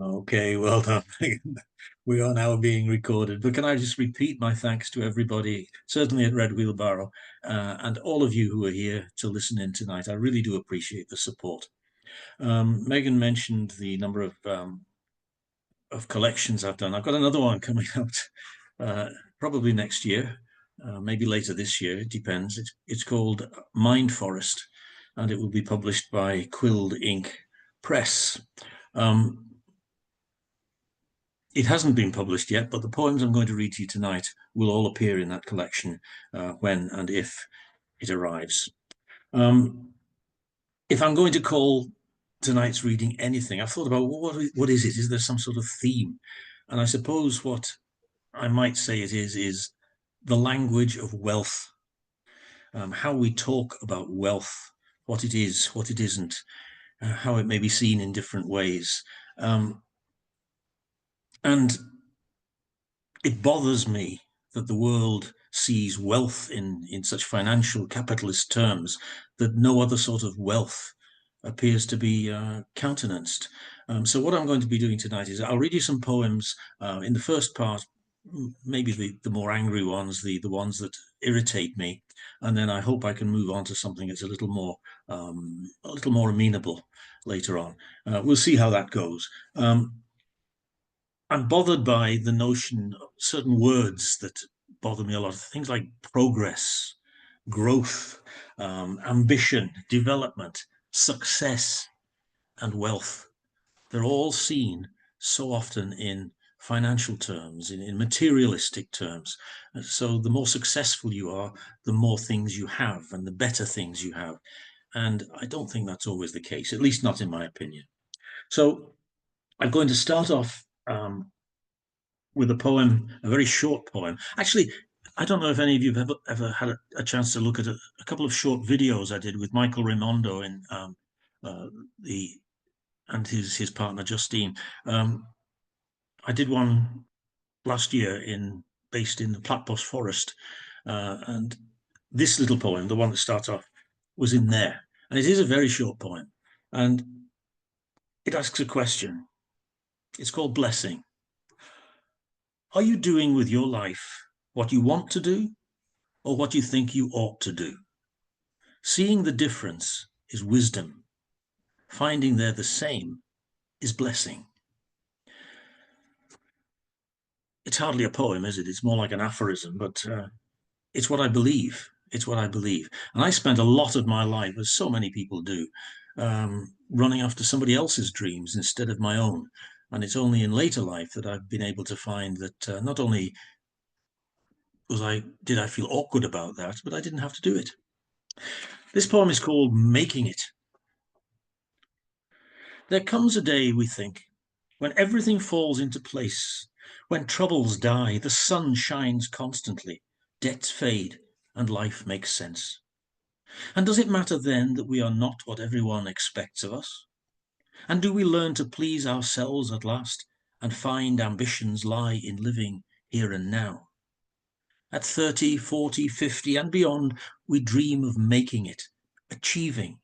Okay, well done. We are now being recorded, but can I just repeat my thanks to everybody, certainly at Red Wheelbarrow, and all of you who are here to listen in tonight. I really do appreciate the support. Megan mentioned the number of collections I've done. I've got another one coming out probably next year, maybe later this year. It depends. It's called Mind Forest, and it will be published by Quilled Ink Press. It hasn't been published yet, but the poems I'm going to read to you tonight will all appear in that collection when and if it arrives. If I'm going to call tonight's reading anything, I've thought about what is it? Is there some sort of theme? And I suppose what I might say it is the language of wealth, how we talk about wealth, what it is, what it isn't, how it may be seen in different ways. And it bothers me that the world sees wealth in such financial capitalist terms that no other sort of wealth appears to be countenanced. So what I'm going to be doing tonight is I'll read you some poems in the first part, maybe the more angry ones, the ones that irritate me, and then I hope I can move on to something that's a little more amenable later on. We'll see how that goes. I'm bothered by the notion of certain words that bother me a lot. Things like progress, growth, ambition, development, success, and wealth. They're all seen so often in financial terms, in materialistic terms. And so the more successful you are, the more things you have and the better things you have. And I don't think that's always the case, at least not in my opinion. So I'm going to start off with a poem, a very short poem. Actually, I don't know if any of you have ever had a chance to look at a couple of short videos I did with Michael Raimondo in uh, the and his partner Justine. I did one last year based in the Platypus Forest, and this little poem, the one that starts off, was in there, and it is a very short poem, and it asks a question. It's called Blessing. Are you doing with your life what you want to do or what you think you ought to do? Seeing the difference is wisdom. Finding they're the same is blessing. It's hardly a poem, is it? It's more like an aphorism, but it's what I believe. It's what I believe. And I spent a lot of my life, as so many people do, running after somebody else's dreams instead of my own. And it's only in later life that I've been able to find that not only did I feel awkward about that, but I didn't have to do it. This poem is called Making It. There comes a day, we think, when everything falls into place, when troubles die, the sun shines constantly, debts fade, and life makes sense. And does it matter then that we are not what everyone expects of us? And do we learn to please ourselves at last and find ambitions lie in living here and now? At 30, 40, 50 and beyond, we dream of making it, achieving,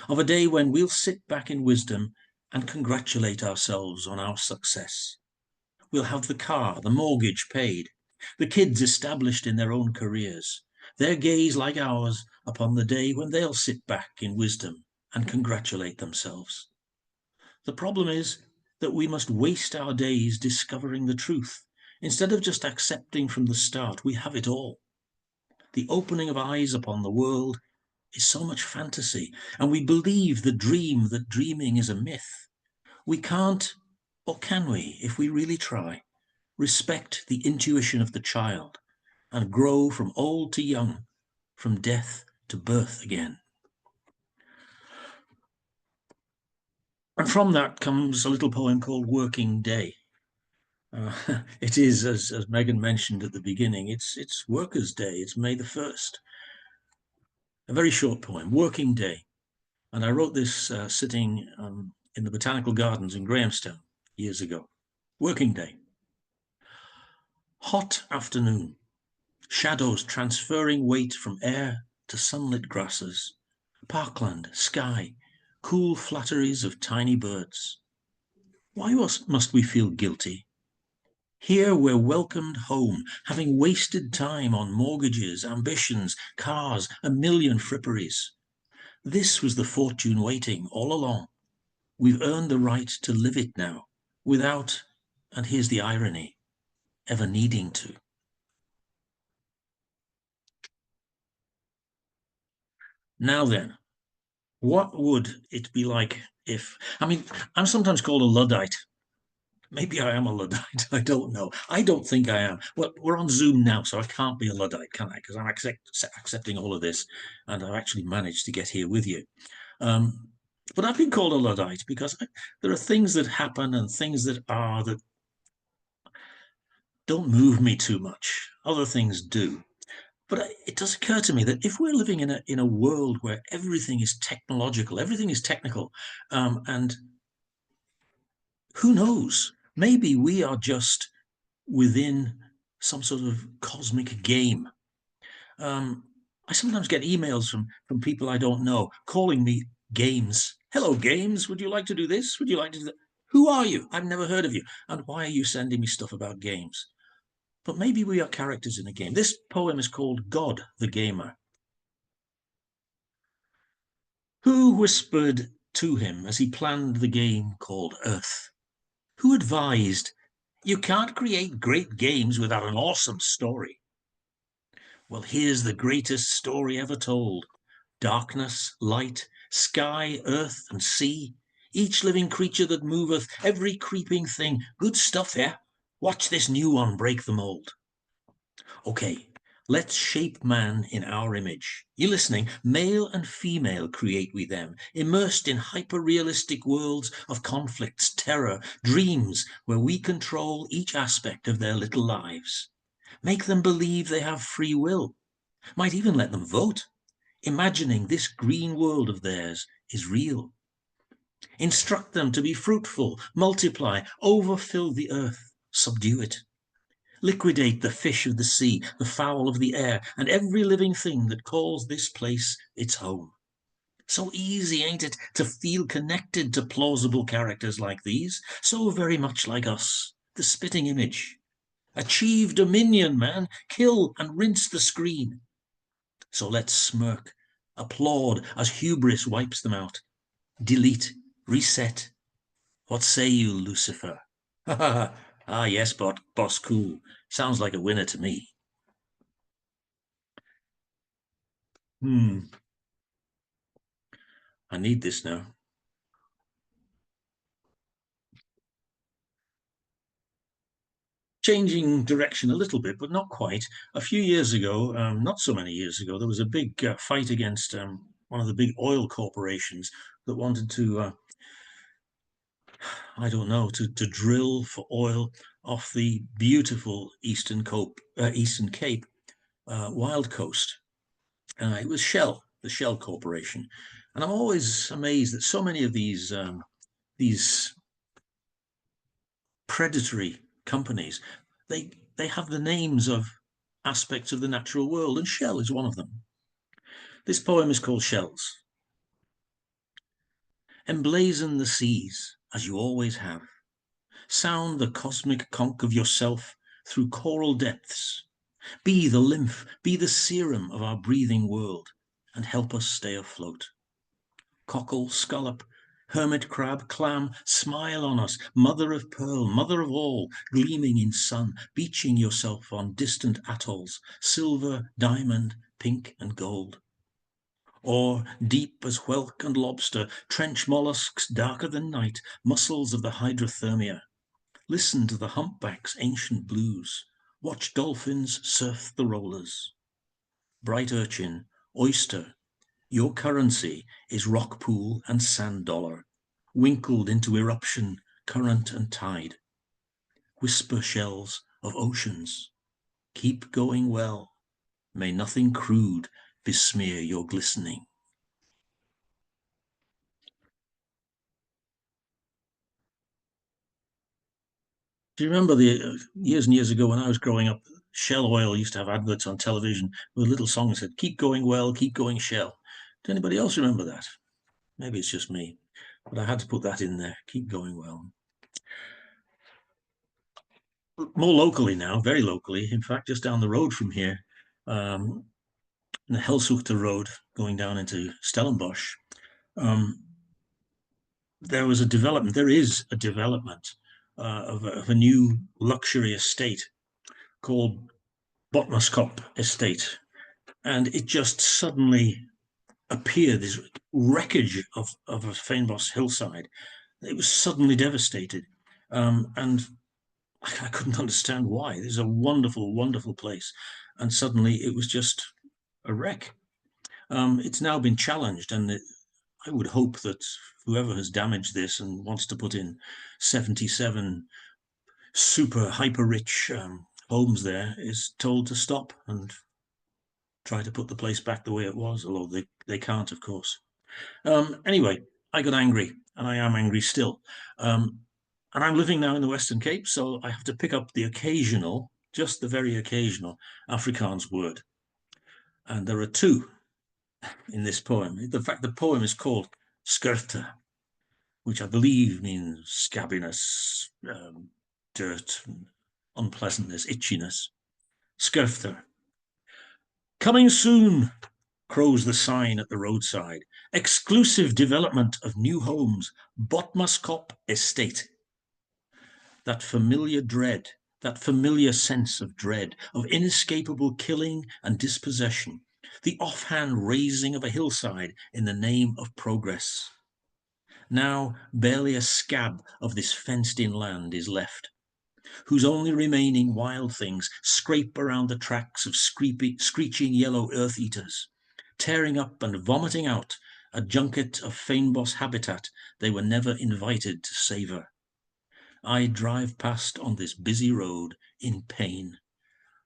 of a day when we'll sit back in wisdom and congratulate ourselves on our success. We'll have the car, the mortgage paid, the kids established in their own careers, their gaze like ours upon the day when they'll sit back in wisdom and congratulate themselves. The problem is that we must waste our days discovering the truth, instead of just accepting from the start we have it all. The opening of eyes upon the world is so much fantasy, and we believe the dream that dreaming is a myth. We can't, or can we, if we really try, respect the intuition of the child and grow from old to young, from death to birth again. And from that comes a little poem called Working Day. It is, as Megan mentioned at the beginning, it's Workers' Day. It's May the 1st. A very short poem, Working Day. And I wrote this sitting in the Botanical Gardens in Grahamstown years ago. Working Day. Hot afternoon. Shadows transferring weight from air to sunlit grasses. Parkland, sky, cool flatteries of tiny birds. Why must we feel guilty? Here we're welcomed home, having wasted time on mortgages, ambitions, cars, a million fripperies. This was the fortune waiting all along. We've earned the right to live it now, without, and here's the irony, ever needing to. Now then, what would it be like if, I'm sometimes called a Luddite. Maybe I am a Luddite. I don't know. I don't think I am. Well, we're on Zoom now, so I can't be a Luddite, can I? Because I'm accepting all of this, and I've actually managed to get here with you. Um, but I've been called a Luddite because there are things that happen and things that are that don't move me too much. Other things do. But it does occur to me that if we're living in a world where everything is technological, everything is technical, and who knows, maybe we are just within some sort of cosmic game. Um, I sometimes get emails from people I don't know calling me games. Hello, games. Would you like to do this? Would you like to do that? Who are you? I've never heard of you. And why are you sending me stuff about games? But maybe we are characters in a game. This poem is called God the Gamer. Who whispered to him as he planned the game called Earth? Who advised, you can't create great games without an awesome story? Well, here's the greatest story ever told. Darkness, light, sky, earth, and sea, each living creature that moveth, every creeping thing. Good stuff, yeah? Watch this new one break the mold. Okay, let's shape man in our image. You listening? Male and female create we them, immersed in hyper-realistic worlds of conflicts, terror, dreams, where we control each aspect of their little lives. Make them believe they have free will. Might even let them vote, imagining this green world of theirs is real. Instruct them to be fruitful, multiply, overfill the earth, subdue it. Liquidate the fish of the sea, the fowl of the air, and every living thing that calls this place its home. So easy, ain't it, to feel connected to plausible characters like these, so very much like us, the spitting image. Achieve dominion, man, kill and rinse the screen. So let's smirk, applaud as hubris wipes them out. Delete, reset. What say you, Lucifer? Ah, yes, boss cool. Sounds like a winner to me. I need this now. Changing direction a little bit, but not quite. A few years ago, not so many years ago, there was a big fight against one of the big oil corporations that wanted to, I don't know, to drill for oil off the beautiful Eastern Cape Wild Coast. It was Shell, the Shell Corporation, and I'm always amazed that so many of these predatory companies, they have the names of aspects of the natural world, and Shell is one of them. This poem is called Shells. Emblazon the seas, as you always have. Sound the cosmic conch of yourself through coral depths. Be the lymph, be the serum of our breathing world, and help us stay afloat. Cockle, scallop, hermit crab, clam, smile on us, mother of pearl, mother of all, gleaming in sun, beaching yourself on distant atolls, silver, diamond, pink and gold. Or, deep as whelk and lobster, trench mollusks darker than night, mussels of the hydrothermia. Listen to the humpback's ancient blues. Watch dolphins surf the rollers. Bright urchin, oyster, your currency is rock pool and sand dollar, winkled into eruption, current and tide. Whisper shells of oceans, keep going well. May nothing crude besmear your glistening. Do you remember the years and years ago when I was growing up, Shell Oil used to have adverts on television with little songs that said, keep going well, keep going Shell. Does anybody else remember that? Maybe it's just me, but I had to put that in there, keep going well. more locally now, very locally, in fact, just down the road from here, um, the Helshuchter Road going down into Stellenbosch, um, there was a development, there is a development of a new luxury estate called Botmaskop Estate. And it just suddenly appeared, this wreckage of a Fynbos hillside. It was suddenly devastated. And I couldn't understand why. This is a wonderful, wonderful place. And suddenly it was just a wreck. It's now been challenged, and I would hope that whoever has damaged this and wants to put in 77 super hyper rich homes there is told to stop and try to put the place back the way it was, although they can't, of course. Anyway, I got angry, and I am angry still. And I'm living now in the Western Cape, so I have to pick up the occasional, just the very occasional, Afrikaans word. And there are two in this poem. In fact, the poem is called Skirte, which I believe means scabbiness, dirt, unpleasantness, itchiness. Skirte. Coming soon, crows the sign at the roadside. Exclusive development of new homes, Botmaskop Estate. That familiar dread, that familiar sense of dread, of inescapable killing and dispossession, the offhand razing of a hillside in the name of progress. Now barely a scab of this fenced-in land is left, whose only remaining wild things scrape around the tracks of screeching yellow earth-eaters, tearing up and vomiting out a junket of Fynbos habitat they were never invited to savour. I drive past on this busy road in pain.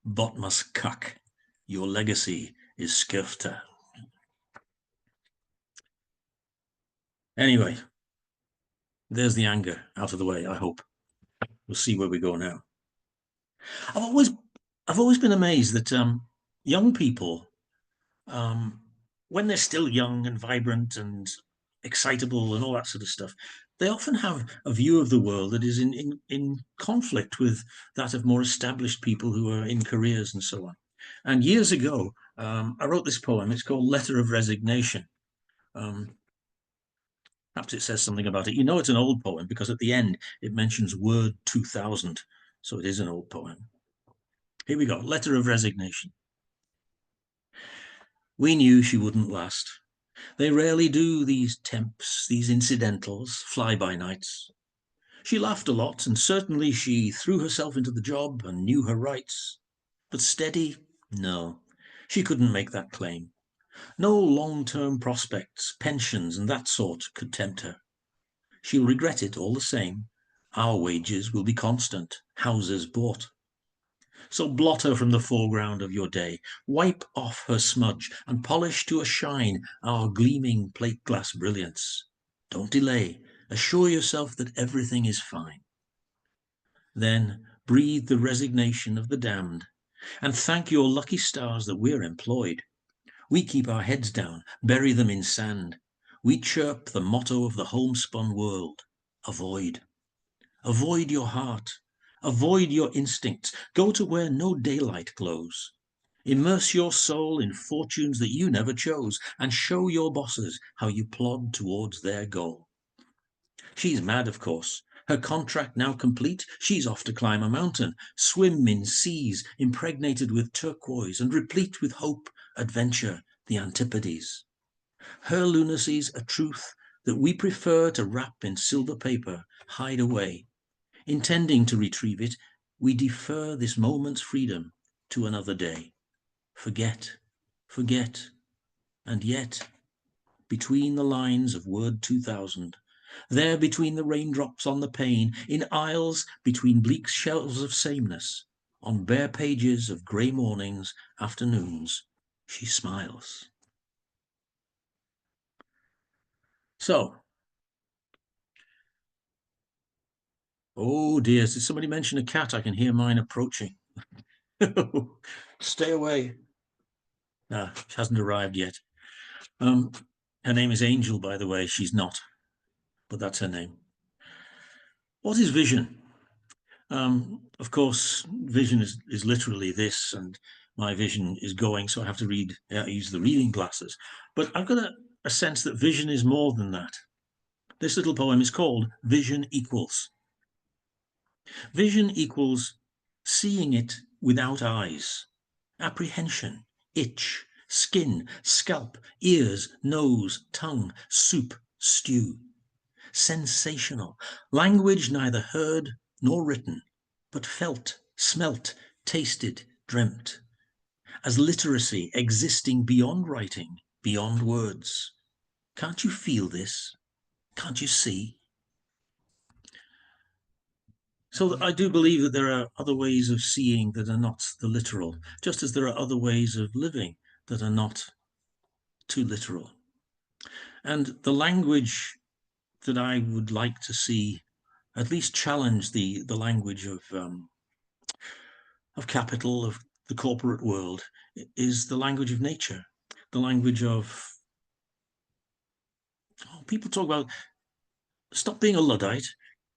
Botmas Kak, your legacy is Skirte. Anyway, there's the anger out of the way, I hope. We'll see where we go now. I've always I've always been amazed that young people, um, when they're still young and vibrant and excitable and all that sort of stuff, they often have a view of the world that is in conflict with that of more established people who are in careers and so on. And years ago, I wrote this poem. It's called Letter of Resignation. Um, Perhaps it says something about it. You know it's an old poem because at the end it mentions word 2000. So it is an old poem. Here we go. Letter of Resignation. We knew she wouldn't last. They rarely do, these temps, these incidentals, fly-by-nights. She laughed a lot, and certainly she threw herself into the job and knew her rights. But steady? No. She couldn't make that claim. No long-term prospects, pensions and that sort could tempt her. She'll regret it all the same. Our wages will be constant, houses bought. So blot her from the foreground of your day, wipe off her smudge, and polish to a shine our gleaming plate glass brilliance. Don't delay. Assure yourself that everything is fine. Then breathe the resignation of the damned, and thank your lucky stars that we're employed. We keep our heads down, bury them in sand. We chirp the motto of the homespun world: avoid. Avoid your heart. Avoid your instincts. Go to where no daylight glows. Immerse your soul in fortunes that you never chose, and show your bosses how you plod towards their goal. She's mad, of course. Her contract now complete, she's off to climb a mountain, swim in seas impregnated with turquoise and replete with hope, adventure, the antipodes. Her lunacy's a truth that we prefer to wrap in silver paper, hide away. Intending to retrieve it, we defer this moment's freedom to another day. Forget, forget, and yet, between the lines of word 2000, there between the raindrops on the pane, in aisles between bleak shelves of sameness, on bare pages of grey mornings, afternoons, she smiles. So, oh dear, did somebody mention a cat? I can hear mine approaching. Stay away. No, she hasn't arrived yet. Her name is Angel, by the way. She's not, but that's her name. What is vision? Of course, vision is literally this, and my vision is going, so I have to use the reading glasses. But I've got a sense that vision is more than that. This little poem is called Vision Equals. Vision equals seeing it without eyes, apprehension, itch, skin, scalp, ears, nose, tongue, soup, stew. Sensational, language neither heard nor written, but felt, smelt, tasted, dreamt, as literacy existing beyond writing, beyond words. Can't you feel this? Can't you see? So I do believe that there are other ways of seeing that are not the literal, just as there are other ways of living that are not too literal. And the language that I would like to see at least challenge the language of capital, of the corporate world, is the language of nature, the language of, people talk about, stop being a Luddite,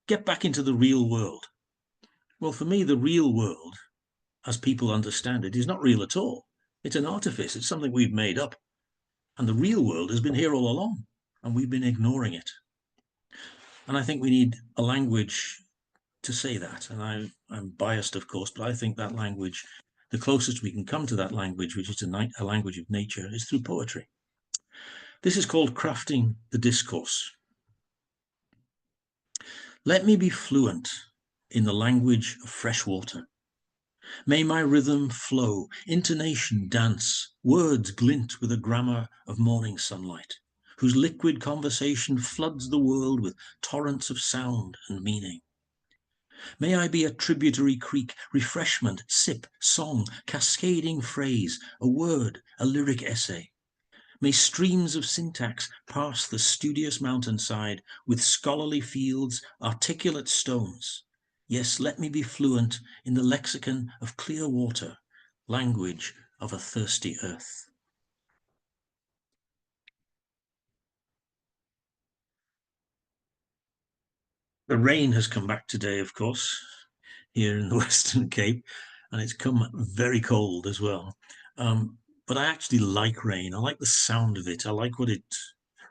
get back into the real world. Well, for me, the real world, as people understand it, is not real at all. It's an artifice. It's something we've made up. And the real world has been here all along, and we've been ignoring it. And I think we need a language to say that. And I'm biased, of course, but I think that language, the closest we can come to that language, which is a language of nature, is through poetry. This is called crafting the discourse. Let me be fluent in the language of fresh water. May my rhythm flow, intonation dance, words glint with a grammar of morning sunlight, whose liquid conversation floods the world with torrents of sound and meaning. May I be a tributary creek, refreshment, sip, song, cascading phrase, a word, a lyric essay. May streams of syntax pass the studious mountainside with scholarly fields, articulate stones. Yes, let me be fluent in the lexicon of clear water, language of a thirsty earth. The rain has come back today, of course, here in the Western Cape, and it's come very cold as well. But I actually like rain. I like the sound of it. I like what it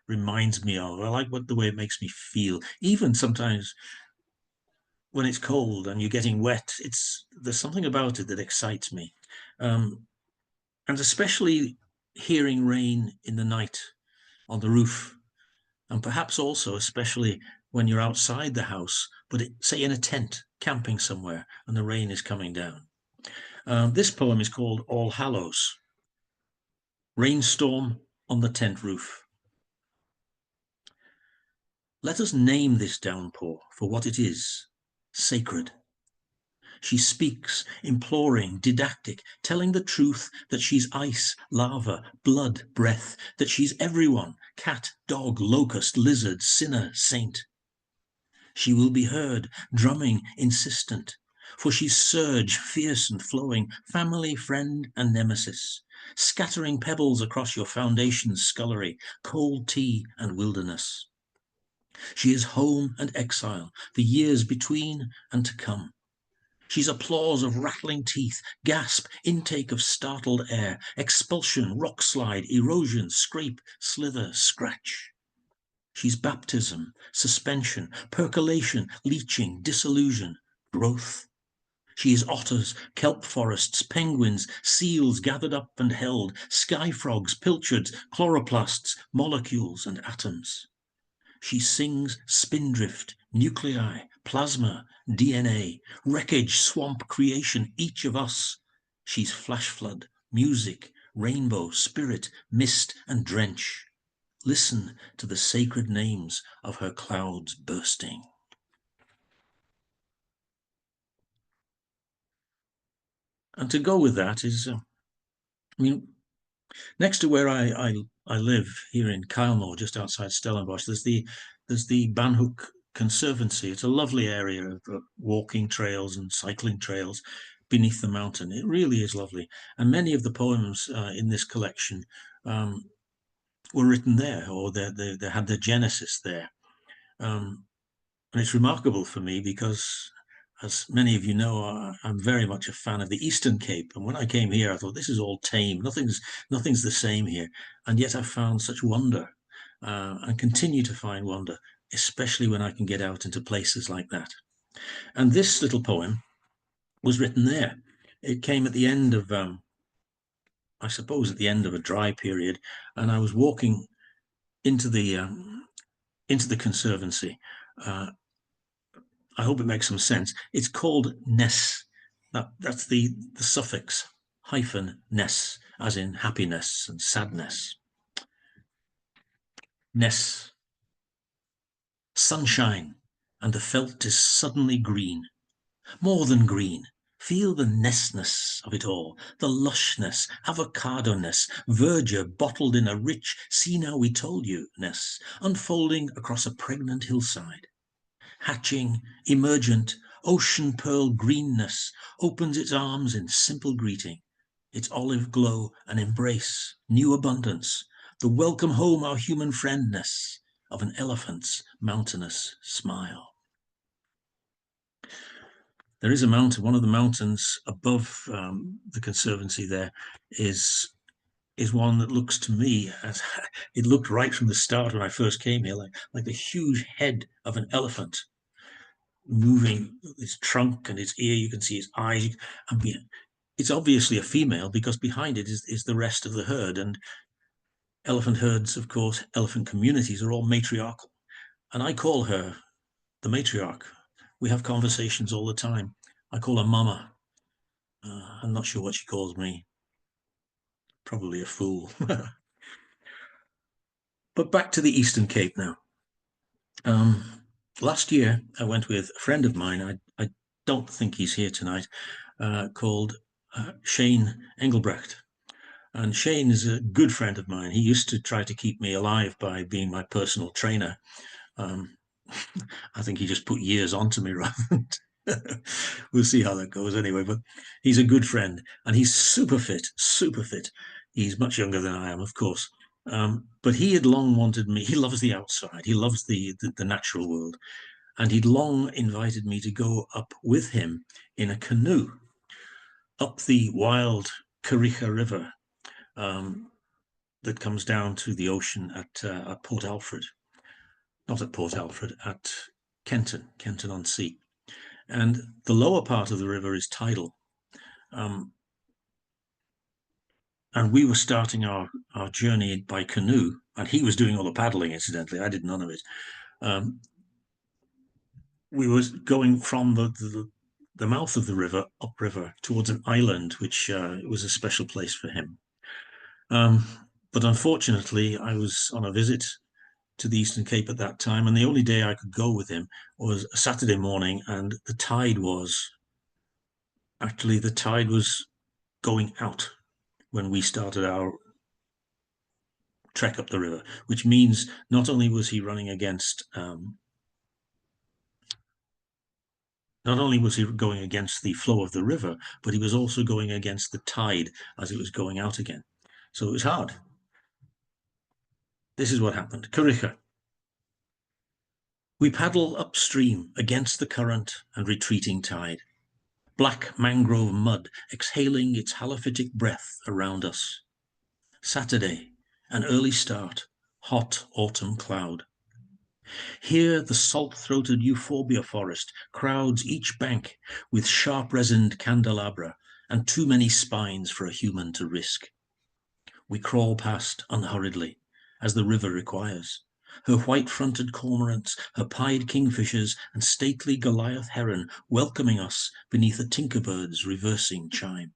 reminds me of. I like the way it makes me feel. Even sometimes when it's cold and you're getting wet, there's something about it that excites me. And especially hearing rain in the night on the roof, and perhaps also especially when you're outside the house, but say in a tent, camping somewhere, and the rain is coming down. This poem is called All Hallows. Rainstorm on the tent roof. Let us name this downpour for what it is, sacred. She speaks, imploring, didactic, telling the truth that she's ice, lava, blood, breath, that she's everyone, cat, dog, locust, lizard, sinner, saint. She will be heard, drumming, insistent, for she's surge, fierce and flowing, family, friend and nemesis, scattering pebbles across your foundation's scullery, cold tea and wilderness. She is home and exile, the years between and to come. She's applause of rattling teeth, gasp, intake of startled air, expulsion, rock slide, erosion, scrape, slither, scratch. She's baptism, suspension, percolation, leaching, dissolution, growth. She is otters, kelp forests, penguins, seals gathered up and held, sky frogs, pilchards, chloroplasts, molecules and atoms. She sings spindrift, nuclei, plasma, DNA, wreckage, swamp, creation, each of us. She's flash flood, music, rainbow, spirit, mist and drench. Listen to the sacred names of her clouds bursting. And to go with that is, next to where I live here in Kylemore, just outside Stellenbosch, there's the Banhook Conservancy. It's a lovely area of walking trails and cycling trails beneath the mountain. It really is lovely. And many of the poems in this collection were written there, or they had their genesis there. And it's remarkable for me because as many of you know, I'm very much a fan of the Eastern Cape. And when I came here, I thought this is all tame. Nothing's the same here. And yet I found such wonder and continue to find wonder, especially when I can get out into places like that. And this little poem was written there. It came at the end of, I suppose, at the end of a dry period. And I was walking into the Conservancy. I hope it makes some sense. It's called Ness. That's the suffix hyphen Ness, as in happiness and sadness. Ness. Sunshine, and the felt is suddenly green. More than green. Feel the nessness of it all, the lushness, avocado-ness, verdure bottled in a rich, see now we told you, ness, unfolding across a pregnant hillside. Hatching, emergent, ocean pearl greenness opens its arms in simple greeting, its olive glow an embrace, new abundance, the welcome home our human friendness of an elephant's mountainous smile. There is a mountain, one of the mountains above the Conservancy there is one that looks to me as it looked right from the start when I first came here, like the huge head of an elephant moving its trunk and its ear. You can see its eyes. I mean, it's obviously a female because behind it is the rest of the herd. And elephant herds, of course, elephant communities are all matriarchal. And I call her the matriarch. We have conversations all the time. I call her Mama. I'm not sure what she calls me. Probably a fool. But back to the Eastern Cape now. Last year, I went with a friend of mine. I don't think he's here tonight, called Shane Engelbrecht. And Shane is a good friend of mine. He used to try to keep me alive by being my personal trainer. I think he just put years onto me rather than we'll see how that goes anyway. But he's a good friend and he's super fit, super fit. He's much younger than I am, of course. But he had long wanted me. He loves the outside. He loves the natural world. And he'd long invited me to go up with him in a canoe up the wild Kariga River that comes down to the ocean at Port Alfred. Not at Port Alfred, at Kenton-on-Sea. And the lower part of the river is tidal. And we were starting our journey by canoe, and he was doing all the paddling, incidentally. I did none of it. We were going from the mouth of the river, upriver, towards an island, which was a special place for him. But unfortunately, I was on a visit to the Eastern Cape at that time, and the only day I could go with him was a Saturday morning, and the tide was going out when we started our trek up the river, which means not only was he running against not only was he going against the flow of the river, but he was also going against the tide as it was going out again. So it was hard. This is what happened. Kariga. We paddle upstream against the current and retreating tide. Black mangrove mud exhaling its halophytic breath around us. Saturday, an early start, hot autumn cloud. Here the salt-throated euphorbia forest crowds each bank with sharp-resined candelabra and too many spines for a human to risk. We crawl past unhurriedly, as the river requires. Her white-fronted cormorants, her pied kingfishers, and stately Goliath heron welcoming us beneath a tinkerbird's reversing chime.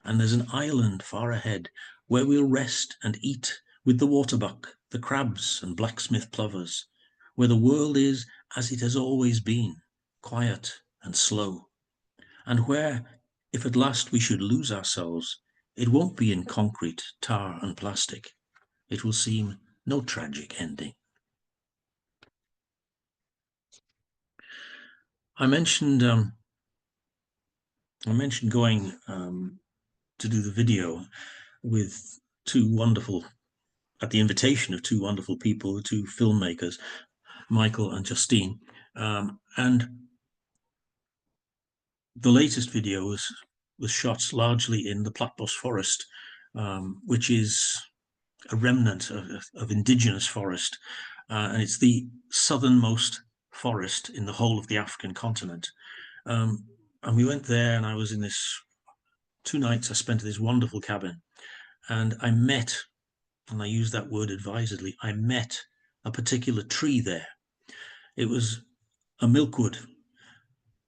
And there's an island far ahead where we'll rest and eat with the waterbuck, the crabs and blacksmith plovers, where the world is as it has always been, quiet and slow, and where, if at last we should lose ourselves, it won't be in concrete, tar and plastic. It will seem no tragic ending. I mentioned going to do the video with at the invitation of two wonderful people, two filmmakers, Michael and Justine. And the latest video was shot largely in the Platbos forest, which is a remnant of indigenous forest, and it's the southernmost forest in the whole of the African continent. And we went there, and I was in this 2 nights I spent in this wonderful cabin, and I met, and I use that word advisedly, I met a particular tree there. It was a milkwood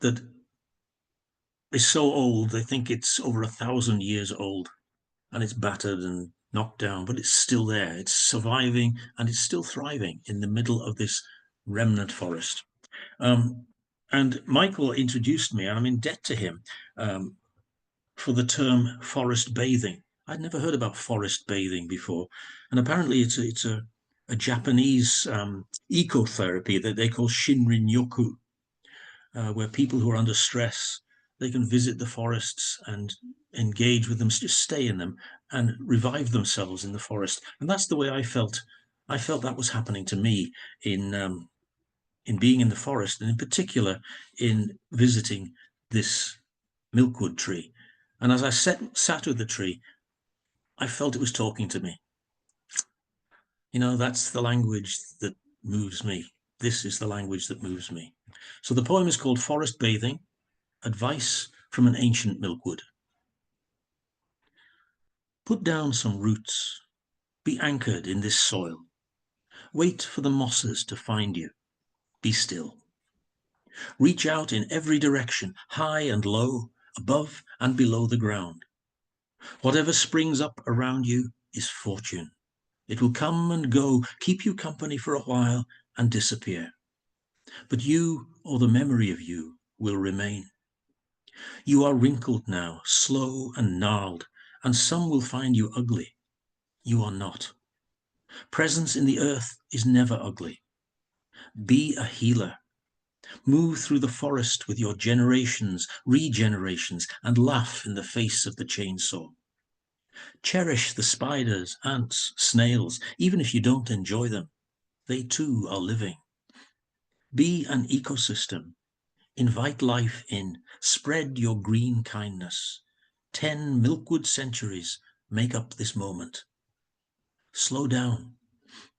that is so old, they think it's over 1,000 years old, and it's battered and knocked down, but it's still there. It's surviving, and it's still thriving in the middle of this remnant forest. And Michael introduced me, and I'm in debt to him for the term forest bathing. I'd never heard about forest bathing before, and apparently it's a Japanese ecotherapy that they call Shinrin-yoku, where people who are under stress, they can visit the forests and engage with them, just stay in them and revive themselves in the forest. And that's the way I felt. I felt that was happening to me in being in the forest, and in particular in visiting this milkwood tree. And as I sat with the tree, I felt it was talking to me. You know, that's the language that moves me. This is the language that moves me. So the poem is called Forest Bathing, Advice from an Ancient Milkwood. Put down some roots. Be anchored in this soil. Wait for the mosses to find you. Be still. Reach out in every direction, high and low, above and below the ground. Whatever springs up around you is fortune. It will come and go, keep you company for a while, and disappear. But you, or the memory of you, will remain. You are wrinkled now, slow and gnarled, and some will find you ugly. You are not. Presence in the earth is never ugly. Be a healer. Move through the forest with your generations, regenerations, and laugh in the face of the chainsaw. Cherish the spiders, ants, snails, even if you don't enjoy them. They too are living. Be an ecosystem. Invite life in. Spread your green kindness. 10 milkwood centuries make up this moment. Slow down.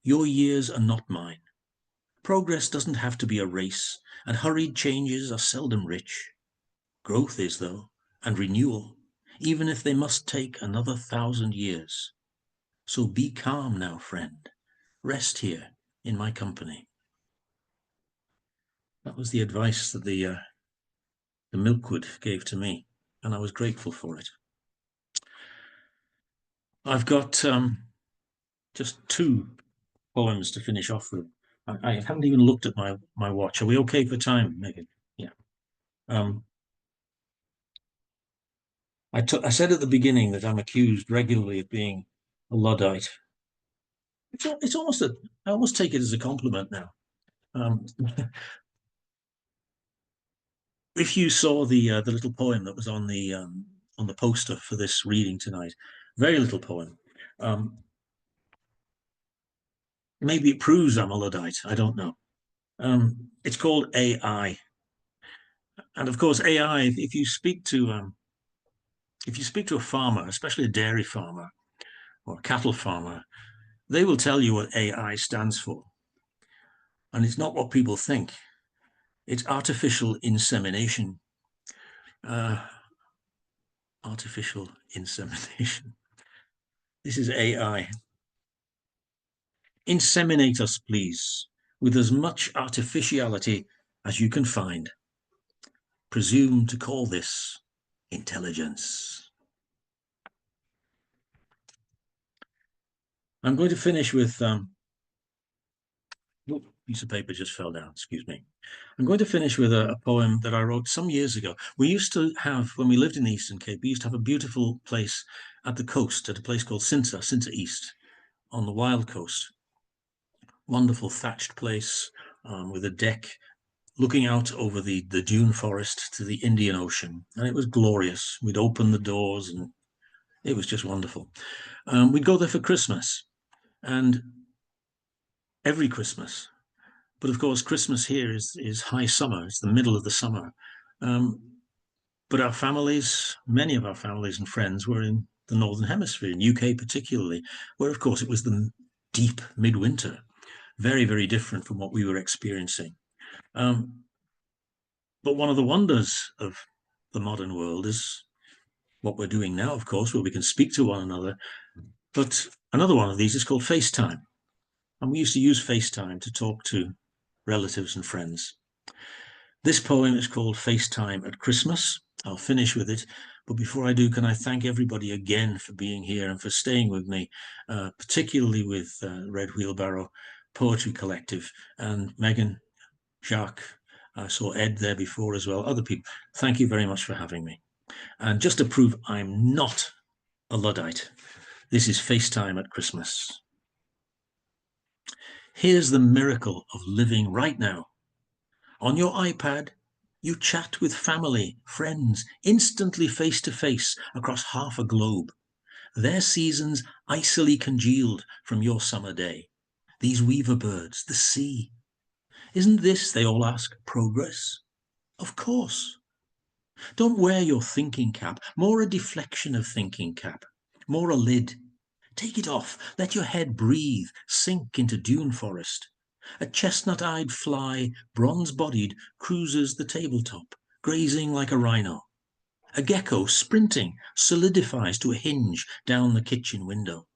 Your years are not mine. Progress doesn't have to be a race, and hurried changes are seldom rich. Growth is, though, and renewal, even if they must take another 1,000 years. So be calm now, friend. Rest here in my company. That was the advice that the milkwood gave to me, and I was grateful for it. I've got just 2 poems to finish off with. I haven't even looked at my watch. Are we okay for time, Megan? Yeah. I said at the beginning that I'm accused regularly of being a Luddite. It's almost I almost take it as a compliment now. If you saw the little poem that was on the poster for this reading tonight, very little poem. Maybe it proves I'm a Luddite. I don't know. It's called AI, and of course, AI. If you speak to a farmer, especially a dairy farmer or a cattle farmer, they will tell you what AI stands for, and it's not what people think. It's artificial insemination. Artificial insemination. This is AI. Inseminate us, please, with as much artificiality as you can find. Presume to call this intelligence. I'm going to finish with piece of paper just fell down, excuse me. I'm going to finish with a poem that I wrote some years ago. We used to have, when we lived in the Eastern Cape, we used to have a beautiful place at the coast, at a place called Cinta East, on the Wild Coast. Wonderful thatched place with a deck looking out over the dune forest to the Indian Ocean. And it was glorious. We'd open the doors and it was just wonderful. We'd go there for Christmas, and every Christmas. But of course, Christmas here is high summer. It's the middle of the summer. But our families, many of our families and friends were in the Northern Hemisphere, in UK particularly, where, of course, it was the deep midwinter, very, very different from what we were experiencing. But one of the wonders of the modern world is what we're doing now, of course, where we can speak to one another. But another one of these is called FaceTime. And we used to use FaceTime to talk to relatives and friends. This poem is called FaceTime at Christmas. I'll finish with it. But before I do, can I thank everybody again for being here and for staying with me, particularly with Red Wheelbarrow Poetry Collective and Megan, Jacques. I saw Ed there before as well, other people. Thank you very much for having me. And just to prove I'm not a Luddite, this is FaceTime at Christmas. Here's the miracle of living right now. On your iPad, you chat with family, friends, instantly face to face across half a globe. Their seasons icily congealed from your summer day. These weaver birds, the sea. Isn't this, they all ask, progress? Of course. Don't wear your thinking cap, more a deflection of thinking cap, more a lid. Take it off, let your head breathe, sink into dune forest. A chestnut-eyed fly, bronze-bodied, cruises the tabletop, grazing like a rhino. A gecko, sprinting, solidifies to a hinge down the kitchen window.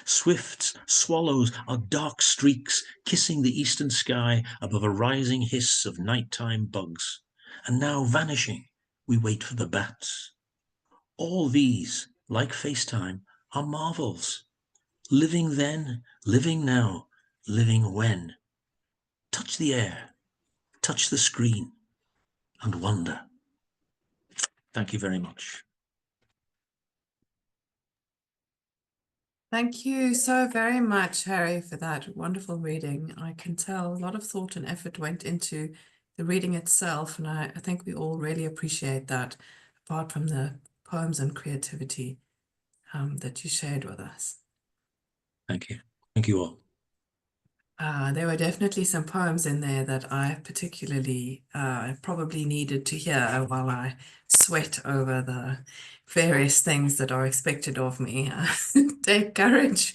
Swifts, swallows are dark streaks kissing the eastern sky above a rising hiss of nighttime bugs. And now vanishing, we wait for the bats. All these, like FaceTime, are marvels. Living then, living now, living when. Touch the air, touch the screen, and wonder. Thank you very much. Thank you so very much, Harry, for that wonderful reading. I can tell a lot of thought and effort went into the reading itself, and I think we all really appreciate that, apart from the poems and creativity that you shared with us. Thank you. Thank you all. There were definitely some poems in there that I particularly probably needed to hear while I sweat over the various things that are expected of me. Take courage.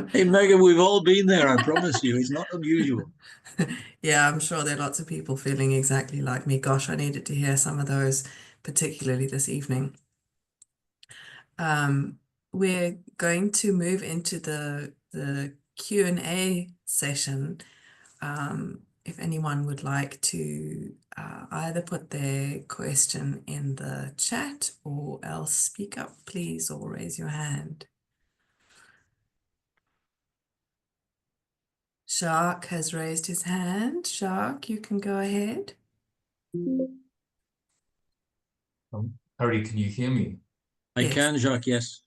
Hey, Megan, we've all been there, I promise you. It's not unusual. Yeah, I'm sure there are lots of people feeling exactly like me. Gosh, I needed to hear some of those, particularly this evening. We're going to move into the Q&A session. If anyone would like to either put their question in the chat or else speak up, please, or raise your hand. Jacques has raised his hand. Jacques, you can go ahead. Harry, can you hear me? I Yes. can, Jacques, yes.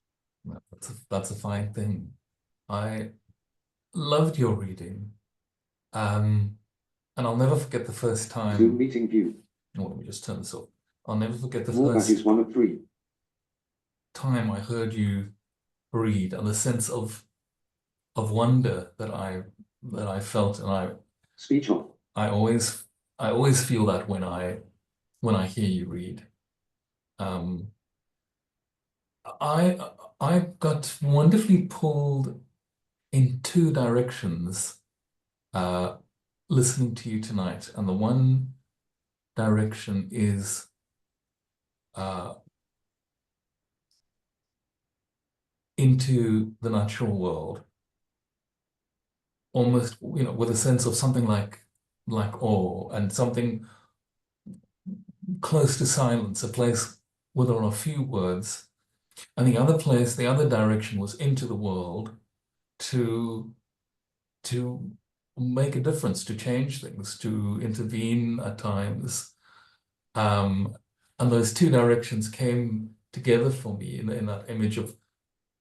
That's a fine thing. I loved your reading. And I'll never forget the first time. Zoom meeting view. Oh, let me just turn this off. I'll never forget the Wallback first is 1 of 3. time I heard you read, and the sense of wonder that I felt, and Speech on. I always feel that when I hear you read. I got wonderfully pulled in two directions listening to you tonight, and the one direction is into the natural world, almost, with a sense of something like awe and something close to silence, a place where there are few words. And the other direction was into the world to make a difference, to change things, to intervene at times. And those two directions came together for me in that image of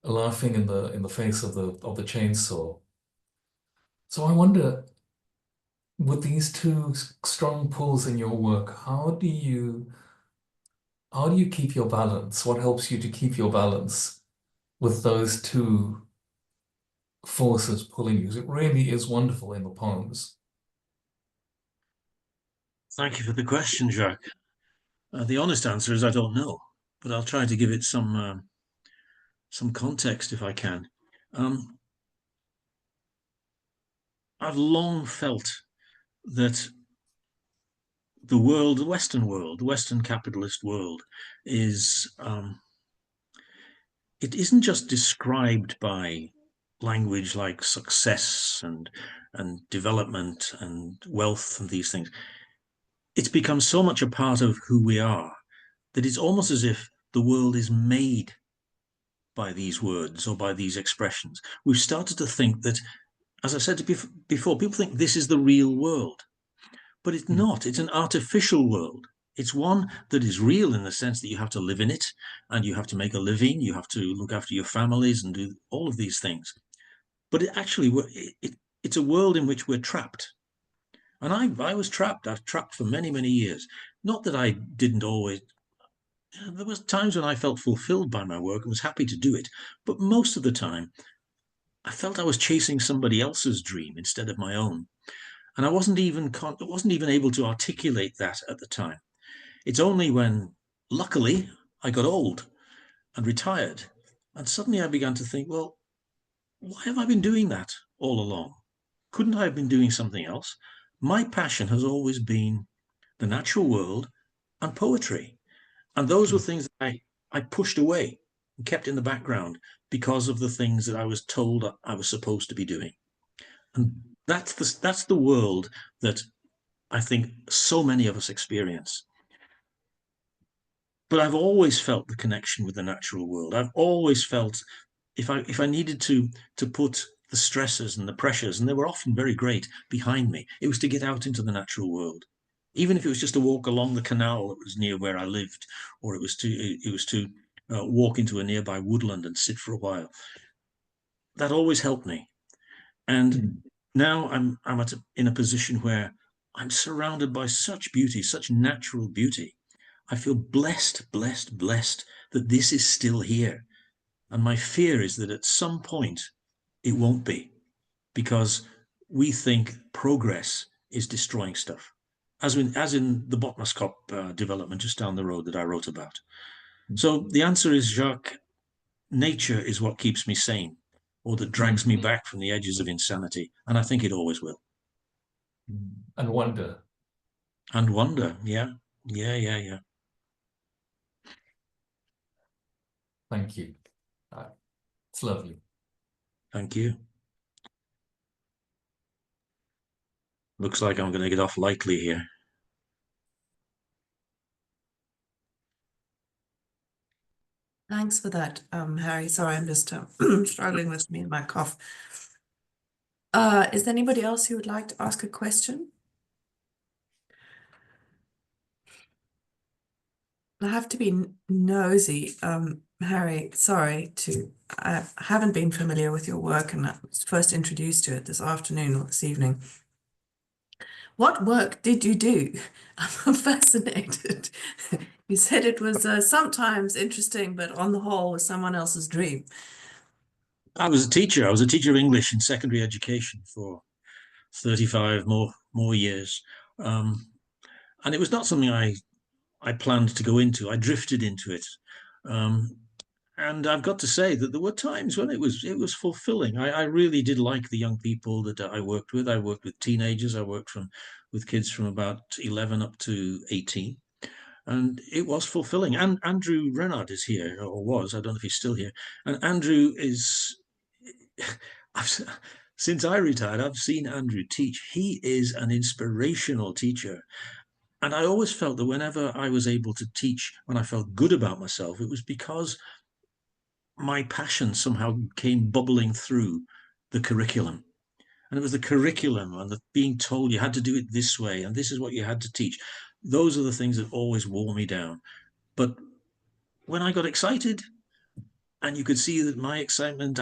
laughing in the face of the chainsaw. So I wonder, with these two strong pulls in your work, how do you keep your balance? What helps you to keep your balance with those two forces pulling you? It really is wonderful in the poems. Thank you for the question, Jacques. The honest answer is I don't know, but I'll try to give it some context if I can. I've long felt that the world, the Western world, the Western capitalist world, is it isn't just described by language like success and development and wealth and these things. It's become so much a part of who we are that it's almost as if the world is made by these words or by these expressions. We've started to think that, as I said before, people think this is the real world, but it's not. It's an artificial world. It's one that is real in the sense that you have to live in it and you have to make a living, you have to look after your families and do all of these things. But it's a world in which we're trapped. And I was trapped. I've trapped for many, many years. Not that I didn't always. There was times when I felt fulfilled by my work and was happy to do it. But most of the time, I felt I was chasing somebody else's dream instead of my own. And I wasn't even able to articulate that at the time. It's only when, luckily, I got old and retired, and suddenly I began to think, well, why have I been doing that all along? Couldn't I have been doing something else? My passion has always been the natural world and poetry. And those were things that I pushed away and kept in the background because of the things that I was told I was supposed to be doing. And that's the world that I think so many of us experience. But I've always felt the connection with the natural world. I've always felt if I needed to put the stresses and the pressures, and they were often very great, behind me, it was to get out into the natural world. Even if it was just to walk along the canal that was near where I lived, or it was to walk into a nearby woodland and sit for a while. That always helped me. And now I'm in a position where I'm surrounded by such beauty, such natural beauty. I feel blessed, blessed, blessed that this is still here. And my fear is that at some point it won't be, because we think progress is destroying stuff, as in the Botmascop development just down the road that I wrote about. So the answer is, Jacques, nature is what keeps me sane, or that drags me back from the edges of insanity, and I think it always will. And wonder. And wonder, yeah. Thank you. It's lovely. Thank you. Looks like I'm going to get off lightly here. Thanks for that, Harry. Sorry, I'm just struggling with me and my cough. Is there anybody else who would like to ask a question? I have to be nosy. Harry, sorry I haven't been familiar with your work, and I was first introduced to it this afternoon or this evening. What work did you do? I'm fascinated. You said it was sometimes interesting, but on the whole was someone else's dream. I was a teacher. I was a teacher of English in secondary education for 35 more years. And it was not something I planned to go into. I drifted into it. And I've got to say that there were times when it was fulfilling. I really did like the young people that I worked with. I worked with teenagers. I worked with kids from about 11 up to 18. And it was fulfilling. And Andrew Renard is here, or was. I don't know if he's still here. And Andrew is, since I retired, I've seen Andrew teach. He is an inspirational teacher. And I always felt that whenever I was able to teach, when I felt good about myself, it was because my passion somehow came bubbling through the curriculum. And it was the curriculum and the being told you had to do it this way and this is what you had to teach. Those are the things that always wore me down. But when I got excited, and you could see that my excitement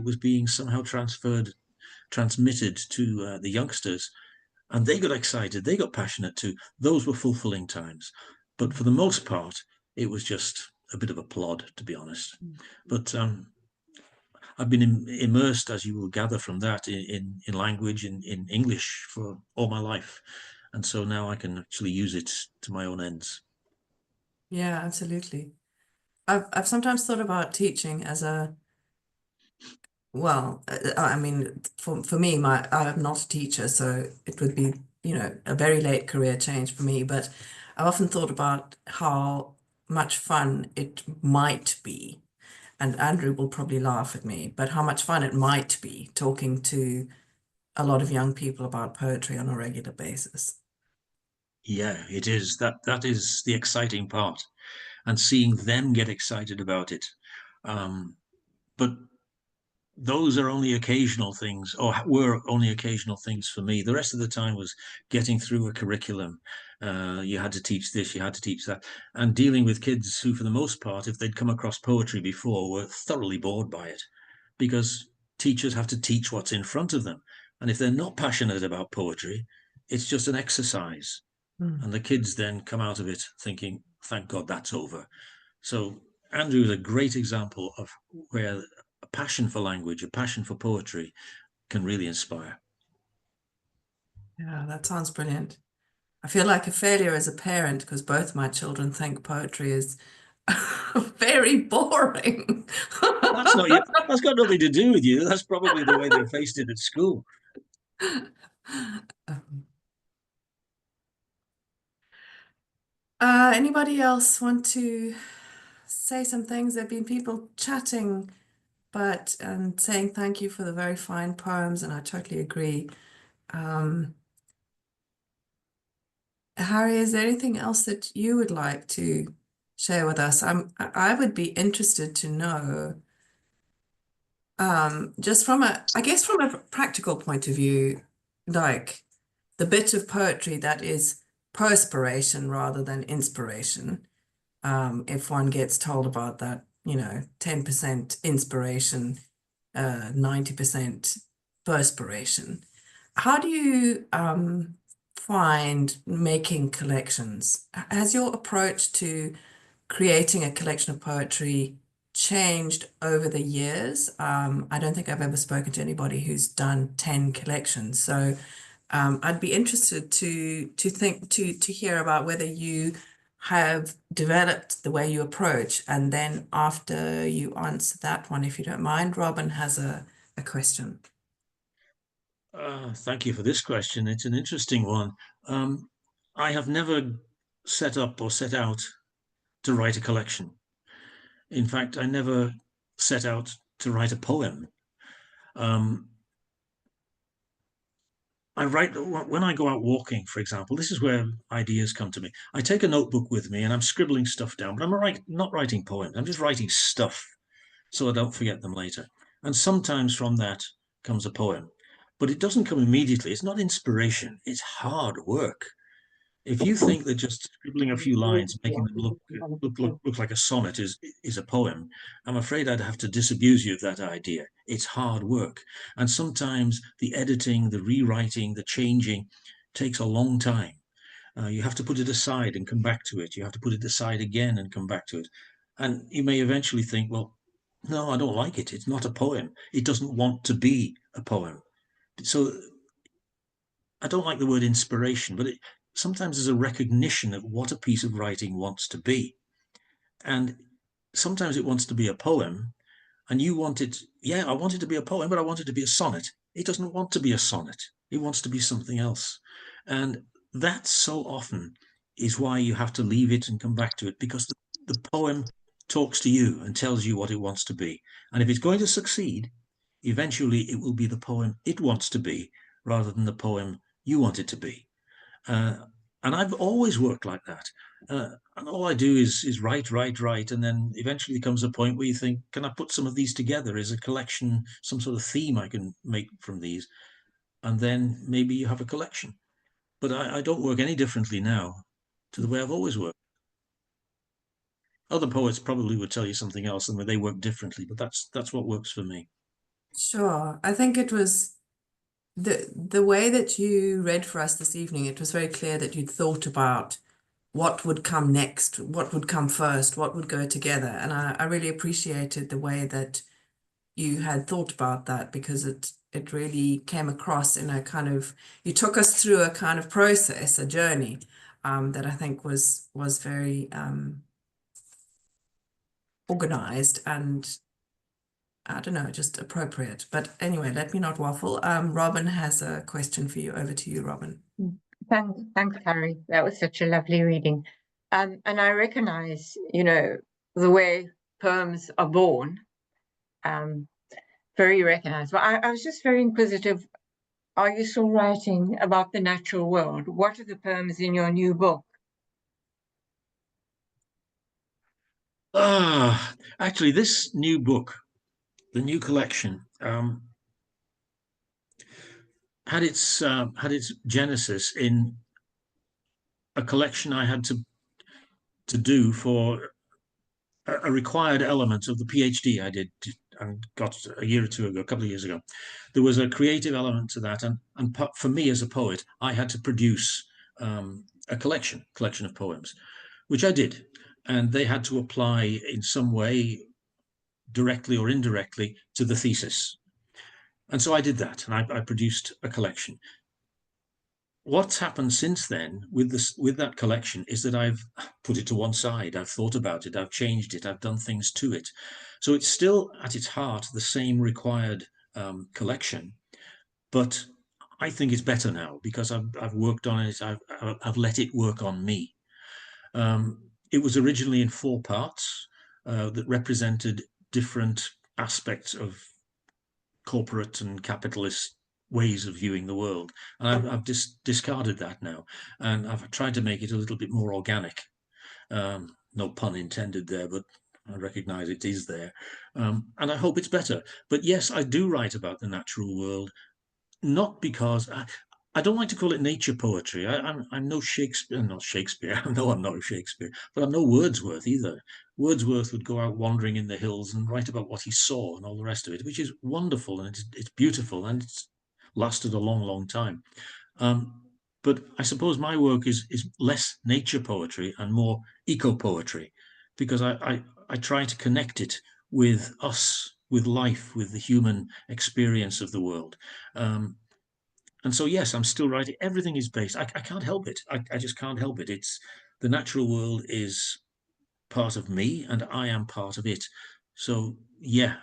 was being somehow transmitted to the youngsters, and they got excited, they got passionate too. Those were fulfilling times. But for the most part, it was just a bit of a plod, to be honest. But I've been immersed, as you will gather from that, in language, in English for all my life. And so now I can actually use it to my own ends. Yeah, absolutely. I've sometimes thought about teaching as a, well, I mean, for me, I'm not a teacher, so it would be, a very late career change for me. But I've often thought about how much fun it might be, and Andrew will probably laugh at me, but how much fun it might be talking to a lot of young people about poetry on a regular basis. Yeah, it is. That is the exciting part, and seeing them get excited about it. But those are only occasional things, or were only occasional things for me. The rest of the time was getting through a curriculum. You had to teach this, you had to teach that, and dealing with kids who, for the most part, if they'd come across poetry before, were thoroughly bored by it, because teachers have to teach what's in front of them. And if they're not passionate about poetry, it's just an exercise. Mm. And the kids then come out of it thinking, thank God that's over. So Andrew is a great example of where a passion for language, a passion for poetry can really inspire. Yeah, that sounds brilliant. I feel like a failure as a parent because both my children think poetry is very boring. That's not you. That's got nothing to do with you. That's probably the way they faced it at school. Anybody else want to say some things? There have been people chatting, but saying thank you for the very fine poems, and I totally agree. Harry, is there anything else that you would like to share with us? I would be interested to know, just I guess from a practical point of view, like the bit of poetry that is perspiration rather than inspiration. If one gets told about that, 10% inspiration, 90% perspiration. How do you find making collections? Has your approach to creating a collection of poetry changed over the years? I don't think I've ever spoken to anybody who's done 10 collections. So I'd be interested to hear about whether you have developed the way you approach, and then after you answer that one, if you don't mind, Robin has a question. Thank you for this question. It's an interesting one. I have never set up or set out to write a collection. In fact, I never set out to write a poem. I write when I go out walking, for example. This is where ideas come to me. I take a notebook with me and I'm scribbling stuff down, but I'm not writing poems. I'm just writing stuff so I don't forget them later. And sometimes from that comes a poem, but it doesn't come immediately. It's not inspiration. It's hard work. If you think that just scribbling a few lines, making them look like a sonnet is a poem, I'm afraid I'd have to disabuse you of that idea. It's hard work, and sometimes the editing, the rewriting, the changing takes a long time. You have to put it aside and come back to it. You have to put it aside again and come back to it, and you may eventually think, well, no, I don't like it. It's not a poem. It doesn't want to be a poem. So I don't like the word inspiration, but sometimes there's a recognition of what a piece of writing wants to be. And sometimes it wants to be a poem, and you want it, yeah, I want it to be a poem, but I want it to be a sonnet. It doesn't want to be a sonnet, it wants to be something else. And that so often is why you have to leave it and come back to it, because the poem talks to you and tells you what it wants to be. And if it's going to succeed, eventually it will be the poem it wants to be rather than the poem you want it to be. And I've always worked like that. And all I do is write, and then eventually comes a point where you think, can I put some of these together as a collection, some sort of theme I can make from these? And then maybe you have a collection. But I don't work any differently now to the way I've always worked. Other poets probably would tell you something else and where they work differently, but that's what works for me. Sure. I think it was the way that you read for us this evening, it was very clear that you'd thought about what would come next, what would come first, what would go together. And I really appreciated the way that you had thought about that, because it really came across in a kind of, you took us through a kind of process, a journey, that I think was very organized and, I don't know, just appropriate. But anyway, let me not waffle. Robin has a question for you. Over to you, Robin. Thanks, Harry. That was such a lovely reading. And I recognize, you know, the way poems are born, very recognizable. I was just very inquisitive. Are you still writing about the natural world? What are the poems in your new book? Actually, this new book, the new collection, had its genesis in a collection I had to do for a required element of the PhD I did and got a year or two ago, a couple of years ago. There was a creative element to that, and for me as a poet, I had to produce a collection of poems, which I did, and they had to apply in some way, directly or indirectly, to the thesis. And so I did that, and I produced a collection. What's happened since then with that collection is that I've put it to one side. I've thought about it, I've changed it, I've done things to it. So it's still at its heart the same required collection, but I think it's better now because I've worked on it. I've let it work on me. It was originally in 4 parts that represented different aspects of corporate and capitalist ways of viewing the world, and I've discarded that now, and I've tried to make it a little bit more organic. No pun intended there, but I recognize it is there, and I hope it's better. But yes, I do write about the natural world, not because I don't like to call it nature poetry. I'm no Shakespeare, not Shakespeare. No, I'm not Shakespeare, but I'm no Wordsworth either. Wordsworth would go out wandering in the hills and write about what he saw and all the rest of it, which is wonderful and it's beautiful and it's lasted a long, long time. But I suppose my work is less nature poetry and more eco poetry, because I try to connect it with us, with life, with the human experience of the world. And so, yes, I'm still writing. Everything is based. I can't help it. I just can't help it. It's the natural world is part of me, and I am part of it. So, yeah,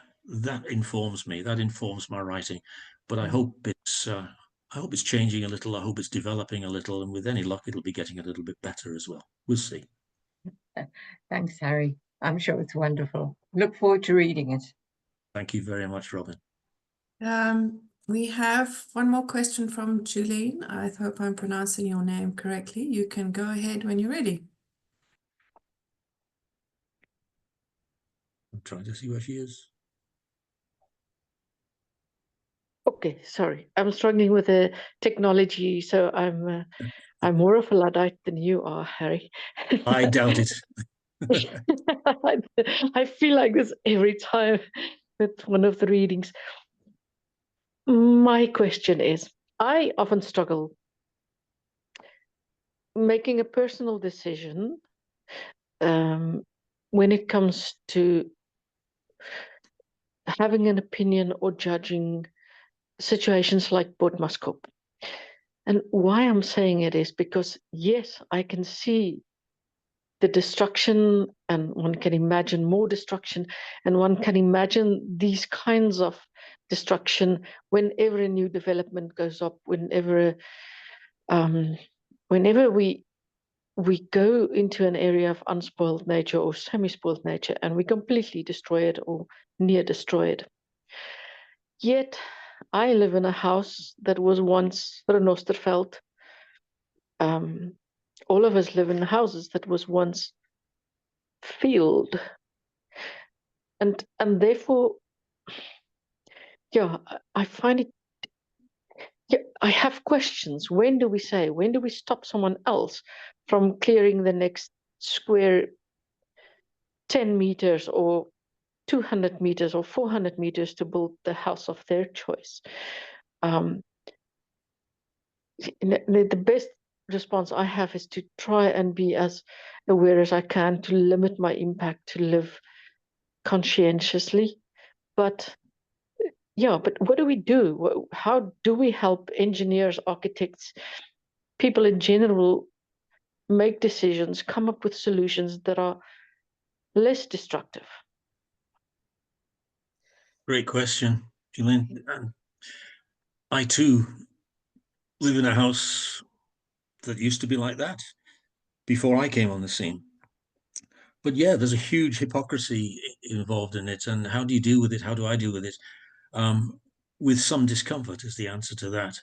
that informs me. That informs my writing. But I hope it's changing a little. I hope it's developing a little, and with any luck, it'll be getting a little bit better as well. We'll see. Thanks, Harry. I'm sure it's wonderful. Look forward to reading it. Thank you very much, Robin. We have one more question from Julene. I hope I'm pronouncing your name correctly. You can go ahead when you're ready. I'm trying to see where she is. Okay, sorry. I'm struggling with the technology, so I'm more of a Luddite than you are, Harry. I doubt it. I feel like this every time with one of the readings. My question is, I often struggle making a personal decision when it comes to having an opinion or judging situations like Bootmaskop. And why I'm saying it is because, yes, I can see the destruction, and one can imagine more destruction, and one can imagine these kinds of destruction whenever a new development goes up, whenever we go into an area of unspoiled nature or semi-spoiled nature, and we completely destroy it or near destroy it. Yet I live in a house that was once Renosterveld. All of us live in houses that was once field, and therefore, yeah, I find it. Yeah, I have questions. When do we stop someone else from clearing the next square 10 meters or 200 meters or 400 meters to build the house of their choice? The best response I have is to try and be as aware as I can, to limit my impact, to live conscientiously. But yeah, but what do we do? How do we help engineers, architects, people in general make decisions, come up with solutions that are less destructive? Great question, Julian. And I too live in a house that used to be like that before I came on the scene. But yeah, there's a huge hypocrisy involved in it. And how do you deal with it? How do I deal with it? With some discomfort is the answer to that.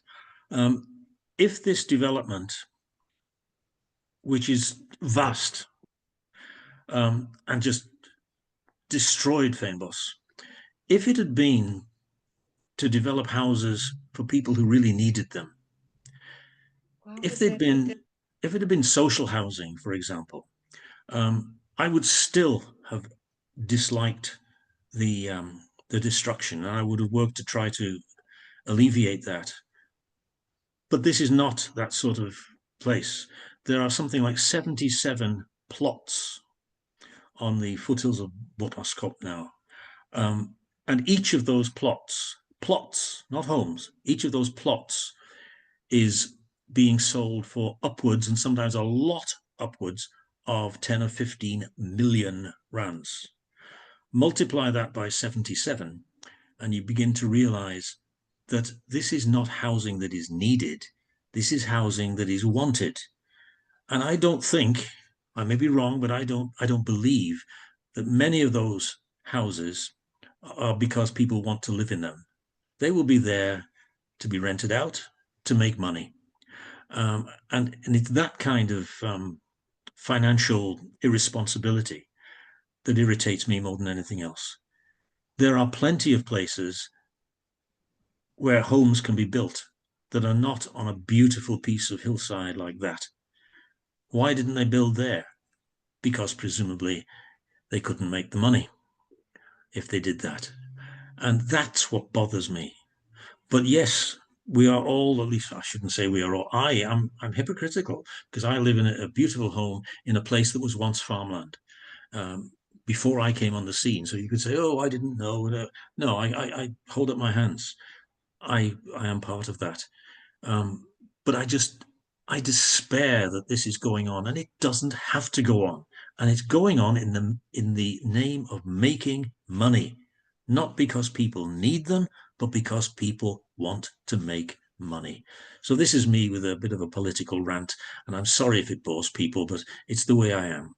If this development, which is vast and just destroyed Fynbos, if it had been to develop houses for people who really needed them, if it had been social housing, for example, I would still have disliked the destruction, and I would have worked to try to alleviate that. But this is not that sort of place. There are something like 77 plots on the foothills of Botmaskop now. And each of those plots, not homes, each of those plots is being sold for upwards, and sometimes a lot upwards, of 10 or 15 million rands. Multiply that by 77, and you begin to realize that this is not housing that is needed. This is housing that is wanted. And I don't think, I may be wrong, but I don't believe that many of those houses are because people want to live in them. They will be there to be rented out, to make money. And it's that kind of financial irresponsibility that irritates me more than anything else. There are plenty of places where homes can be built that are not on a beautiful piece of hillside like that. Why didn't they build there? Because presumably they couldn't make the money if they did that. And that's what bothers me. But yes, we are all, at least I shouldn't say we are all, I'm hypocritical because I live in a beautiful home in a place that was once farmland before I came on the scene. So you could say, oh, I didn't know. No, I hold up my hands. I am part of that. But I despair that this is going on, and it doesn't have to go on. And it's going on in the name of making money, not because people need them, but because people want to make money. So this is me with a bit of a political rant, and I'm sorry if it bores people, but it's the way I am.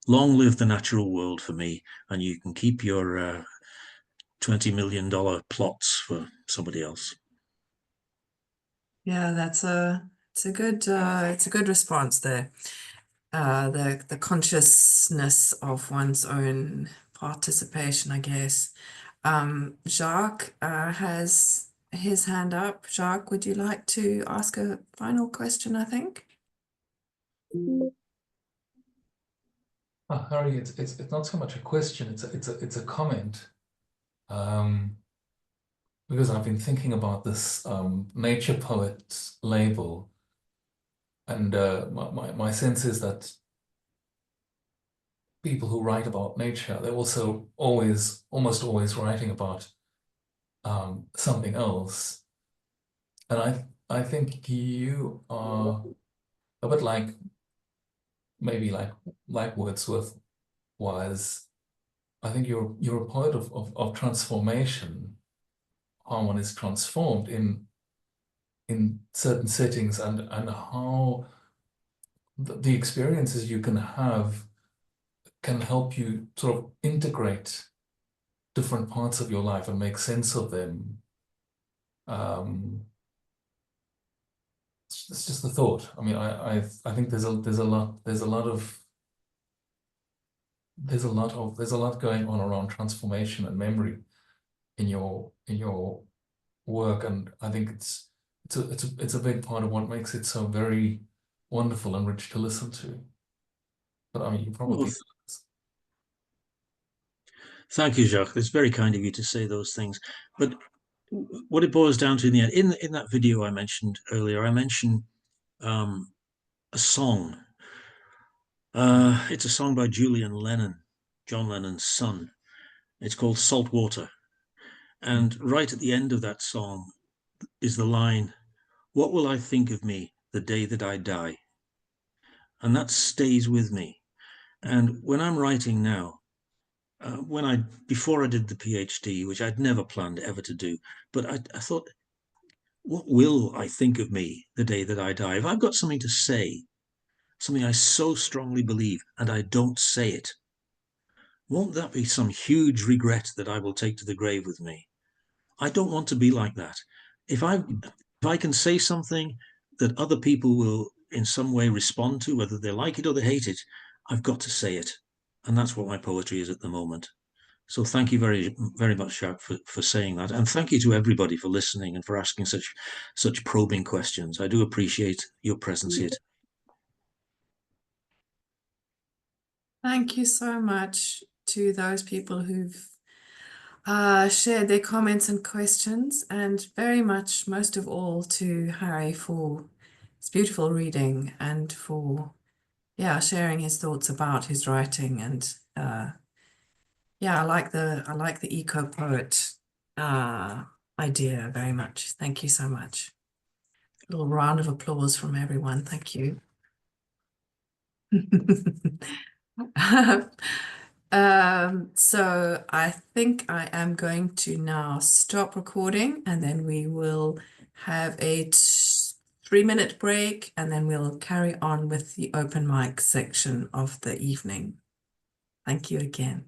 Long live the natural world for me, and you can keep your $20 million plots for somebody else. Yeah, it's a good response there. The consciousness of one's own participation, I guess. Jacques has his hand up. Jacques, would you like to ask a final question, I think? Harry, it's not so much a question, it's a comment. Because I've been thinking about this nature poet label, and my sense is that people who write about nature, they're also almost always writing about something else. And I think you are a bit maybe like Wordsworth was. I think you're a poet of transformation, how one is transformed in certain settings, and how the experiences you can have can help you sort of integrate different parts of your life and make sense of them. It's just a thought. I mean, I think there's a lot going on around transformation and memory in your work, and I think it's a big part of what makes it so very wonderful and rich to listen to. But I mean, you probably. Thank you, Jacques. It's very kind of you to say those things. But what it boils down to in the end, in that video I mentioned earlier, I mentioned a song. It's a song by Julian Lennon, John Lennon's son. It's called Salt Water. And right at the end of that song is the line, "What will I think of me the day that I die?" And that stays with me. And when I'm writing now, before I did the PhD, which I'd never planned ever to do, but I thought, what will I think of me the day that I die? If I've got something to say, something I so strongly believe, and I don't say it, won't that be some huge regret that I will take to the grave with me? I don't want to be like that. If I can say something that other people will in some way respond to, whether they like it or they hate it, I've got to say it. And that's what my poetry is at the moment. So thank you very, very much, Jacques, for saying that. And thank you to everybody for listening and for asking such probing questions. I do appreciate your presence here. Thank you so much to those people who've shared their comments and questions, and very much, most of all, to Harry for his beautiful reading and for, sharing his thoughts about his writing. And I like the eco poet idea very much. Thank you so much. A little round of applause from everyone. Thank you. So I think I am going to now stop recording, and then we will have a 3-minute break, and then we'll carry on with the open mic section of the evening. Thank you again.